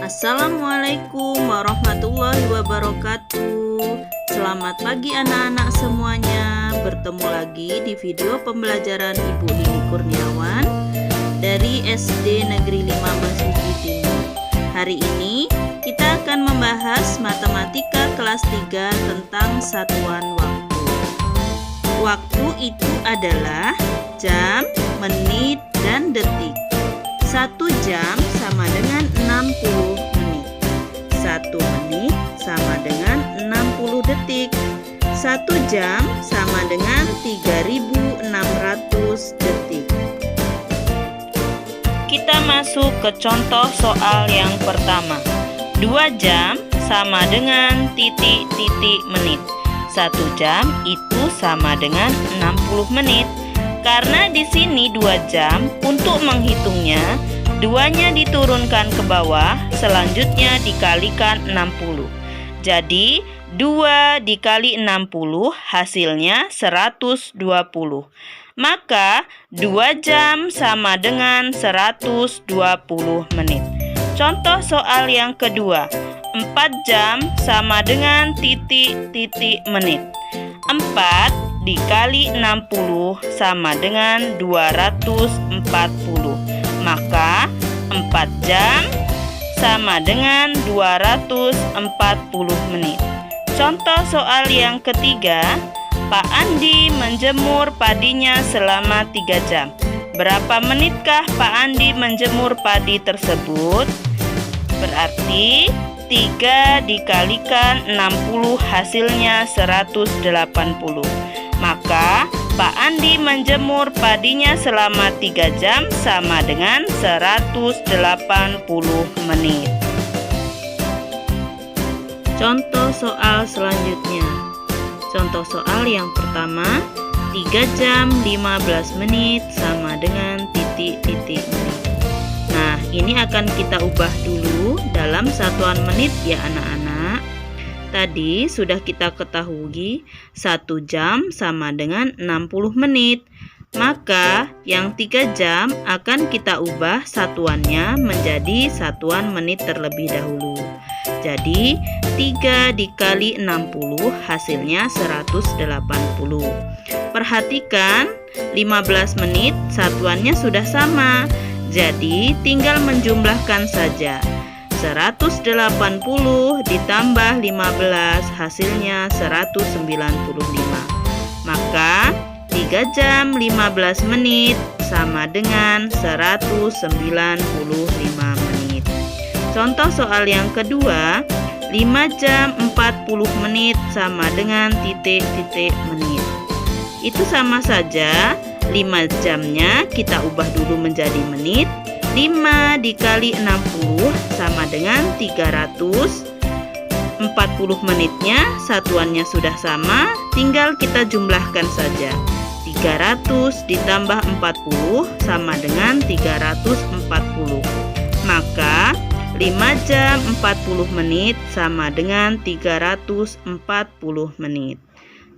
Assalamualaikum warahmatullahi wabarakatuh. Selamat pagi anak-anak semuanya. Bertemu lagi di video pembelajaran Ibu Lili Kurniawan dari SD Negeri 5 Mesuji Timur. Hari ini kita akan membahas matematika kelas 3 tentang satuan waktu. Waktu itu adalah jam, menit, dan detik. 1 jam sama dengan 60 menit. 1 menit sama dengan 60 detik. 1 jam sama dengan 3.600 detik. Kita masuk ke contoh soal yang pertama. 2 jam sama dengan titik-titik menit. 1 jam itu sama dengan 60 menit. Karena di sini 2 jam, untuk menghitungnya, 2-nya diturunkan ke bawah, selanjutnya dikalikan 60. Jadi, 2 dikali 60 hasilnya 120. Maka, 2 jam sama dengan 120 menit. Contoh soal yang kedua, 4 jam sama dengan titik-titik menit. 4 dikali 60 sama dengan 240. Maka 4 jam sama dengan 240 menit. Contoh soal yang ketiga, Pak Andi menjemur padinya selama 3 jam. Berapa menitkah Pak Andi menjemur padi tersebut? Berarti 3 dikalikan 60 hasilnya 180. Maka Pak Andi menjemur padinya selama 3 jam sama dengan 180 menit. Contoh soal selanjutnya. Contoh soal yang pertama, 3 jam 15 menit sama dengan titik-titik menit. Nah, ini akan kita ubah dulu dalam satuan menit ya anak-anak. Tadi sudah kita ketahui 1 jam sama dengan 60 menit. Maka yang 3 jam akan kita ubah satuannya menjadi satuan menit terlebih dahulu. Jadi 3 dikali 60 hasilnya 180. Perhatikan 15 menit satuannya sudah sama. Jadi tinggal menjumlahkan saja. 180 ditambah 15 hasilnya 195. Maka 3 jam 15 menit sama dengan 195 menit. Contoh soal yang kedua, 5 jam 40 menit sama dengan titik-titik menit. Itu sama saja, 5 jamnya kita ubah dulu menjadi menit. 5 dikali 60 sama dengan 340 menitnya, satuannya sudah sama, tinggal kita jumlahkan saja. 300 ditambah 40 sama dengan 340. Maka 5 jam 40 menit sama dengan 340 menit.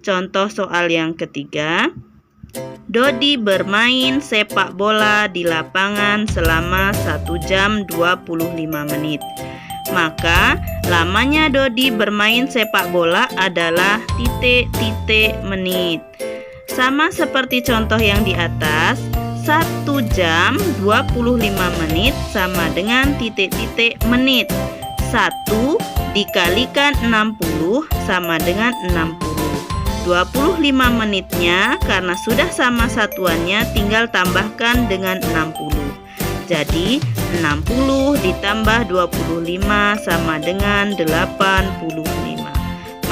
Contoh soal yang ketiga, Dodi bermain sepak bola di lapangan selama 1 jam 25 menit. Maka lamanya Dodi bermain sepak bola adalah titik-titik menit. Sama seperti contoh yang di atas, 1 jam 25 menit sama dengan titik-titik menit. 1 dikalikan 60 sama dengan 60. 25 menitnya karena sudah sama satuannya tinggal tambahkan dengan 60. Jadi 60 ditambah 25 sama dengan 85.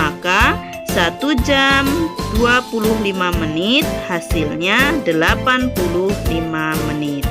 Maka 1 jam 25 menit hasilnya 85 menit.